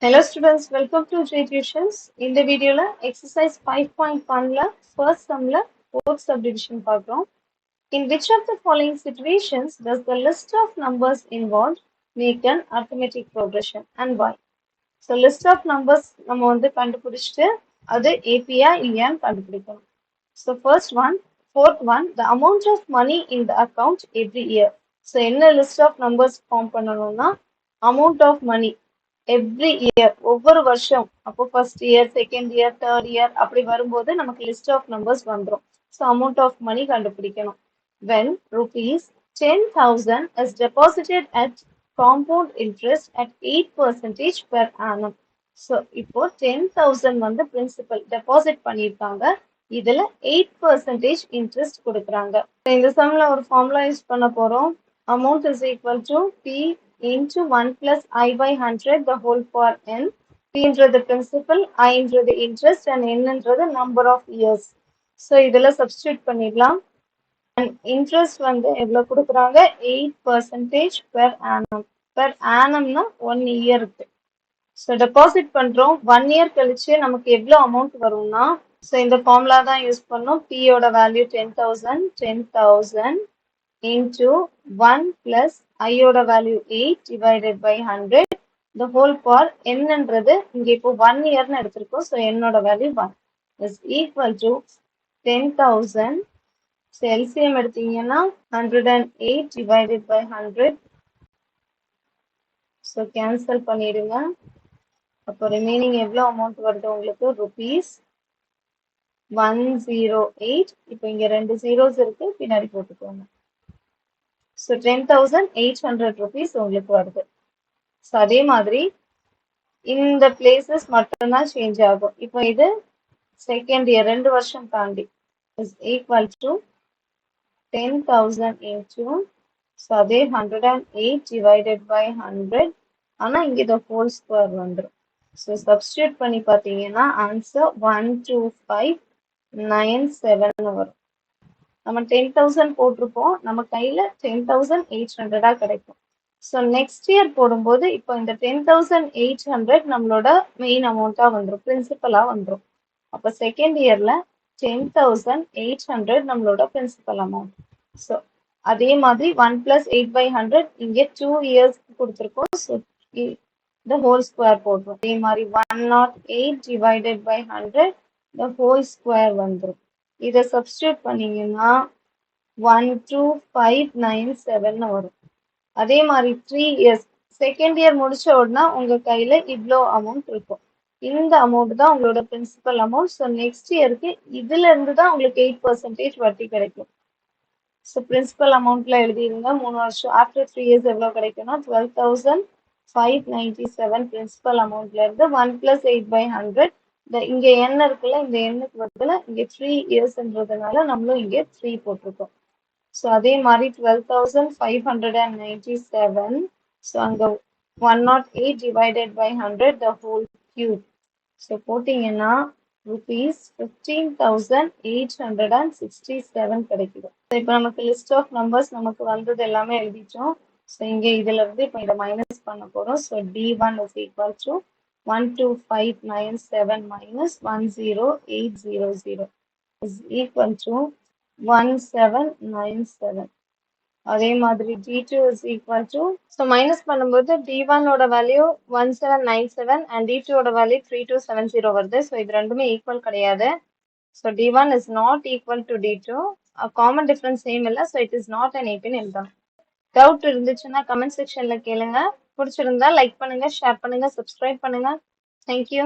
Hello students, welcome to J Tuitions. இந்த வீடியோல exercise 5.1ல first sumல fourth subdivision பார்க்கிறோம். In which of the following situations does the list of numbers involved make an arithmetic progression and why? So list of numbers நம்ம வந்து கண்டுபிடிச்சிட்டு அது APயா இல்லையான்னு கண்டுபிடிக்கணும். So first one, fourth one, the amount of money in the account every year. So என்ன list of numbers form பண்ணணும்னா amount of money every year ஒவ்வொரு வருஷம் அப்போ first year second year third year அப்படி வரும்போது நமக்கு லிஸ்ட் ஆஃப் நம்பர்ஸ் வந்துடும். So amount of money கண்டுபிடிக்கணும். When rupees 10,000 is deposited at compound interest at 8% per annum. So இப்போ 10,000 வந்து பிரின்சிபல் டெபாசிட் பண்ணியிருக்காங்க. இதுல 8% இன்ட்ரெஸ்ட் கொடுக்குறாங்க. இந்த சம்ல ஒரு ஃபார்முலா யூஸ் பண்ண போறோம். Amount is equal to P into 1 plus I by 100 the whole for n. P என்றது principal, I என்றது interest and n என்றது number of years. So இதுல substitute பண்ணிடலாம். And interest வந்து எவ்வளவு கொடுக்குறாங்க 8% per annum. Per annumனா 1 இயருக்கு. So deposit பண்றோம் 1 year கழிச்சு நமக்கு எவ்வளவு அமௌண்ட் வரும்னா so இந்த ஃபார்முலா தான் யூஸ் பண்ணோம். P ஓட வேல்யூ 10,000 into 1 plus I ஓட value 8 divided by 100 the whole for n என்றது இங்க இப்போ 1 இயர்னு எடுத்திருக்கோம். ஸோ என்னோட value 1 is equal to 10,000. So LCM எடுத்தீங்கன்னா 108 divided by 100. ஸோ கேன்சல் பண்ணிடுங்க. அப்போ ரிமைனிங் எவ்வளோ அமௌண்ட் வருது உங்களுக்கு ருபீஸ் 108. இப்போ இங்க 2 zeros இருக்கு, பின்னாடி போட்டுக்கோங்க. ஸோ 10,800 rupees உங்களுக்கு வருது. ஸோ அதே மாதிரி இந்த பிளேசஸ் மட்டும்தான் சேஞ்ச் ஆகும். இப்போ இது செகண்ட் இயர் 2 வருஷம் தாண்டி is equal to 10,000 into so அதே 108 divided by 100. ஆனா இங்க இந்த ஹோல் ஸ்கொயர் வந்துடும். ஸோ சப்ஸ்டியூட் பண்ணி பார்த்தீங்கன்னா ஆன்சர் 12597 வரும். நம்ம 10,000 போட்டிருப்போம், நம்ம கையில 10,800 கிடைக்கும். ஸோ நெக்ஸ்ட் இயர் போடும்போது இப்போ இந்த 10,800 நம்மளோட மெயின் அமௌண்ட்டா வந்துடும், பிரின்சிபலா வந்துடும். அப்போ செகண்ட் இயர்ல 10,800 நம்மளோட பிரின்சிபல் அமௌண்ட். ஸோ அதே மாதிரி 1 plus 8 by 100 இங்கே 2 years கொடுத்துருக்கோம். ஸோ the whole square போடுறோம். அதே மாதிரி 108 divided by 100 the whole square வந்துடும். இதை சப்ஸ்டியூட் பண்ணீங்கன்னா 12597 வரும். அதே மாதிரி 3 years செகண்ட் இயர் முடிச்ச உடனே உங்க கையில இவ்வளோ அமௌண்ட் இருக்கும். இந்த அமௌண்ட் தான் உங்களோட பிரின்சிபல் அமௌண்ட். ஸோ நெக்ஸ்ட் இயருக்கு இதுல இருந்து தான் உங்களுக்கு 8% வட்டி கிடைக்கும். ஸோ பிரின்சிபல் அமௌண்ட்ல எழுதிருங்க 3 வருஷம் ஆஃப்டர் 3 years எவ்வளோ கிடைக்கும்னா 12,597 பிரின்சிபல் அமௌண்ட்ல இருந்து 1 plus 8 by 100. இங்க n இருக்குல்ல, இந்த எண்ணுக்கு பதிலா இங்க 3 yearsன்றதுனால நம்மளும் இங்க 3 போட்டிருக்கோம். ஸோ அதே மாதிரி 12,597. ஸோ அங்க 108 divided by 100 the whole cube. So போட்டீங்கன்னா rupees 15,867 கிடைக்குது. இப்போ நமக்கு லிஸ்ட் ஆஃப் நம்பர்ஸ் நமக்கு வந்தது எல்லாமே எழுதிட்டோம். ஸோ இங்கே இதுல இருந்து இப்போ இதை மைனஸ் பண்ண போறோம். So D1 is equal to 12597 minus 10800 is equal to 1797. அதே மாதிரி D2 is equal to so minus பண்ணும்போது D1 ஓட வேல்யூ 1797 and D2 ஓட வேல்யூ 3270 வருது. ஸோ இது ரெண்டுமே ஈக்குவல் கிடையாது. So D1 is not equal to D2. Common difference same இல்லை. So it is not an ஏபின்னு எழுதலாம். டவுட் இருந்துச்சுன்னா கமெண்ட் செக்ஷன்ல கேளுங்க. பிடிச்சிருந்தா லைக் பண்ணுங்க, ஷேர் பண்ணுங்க, சப்ஸ்கிரைப் பண்ணுங்க. தேங்க்யூ.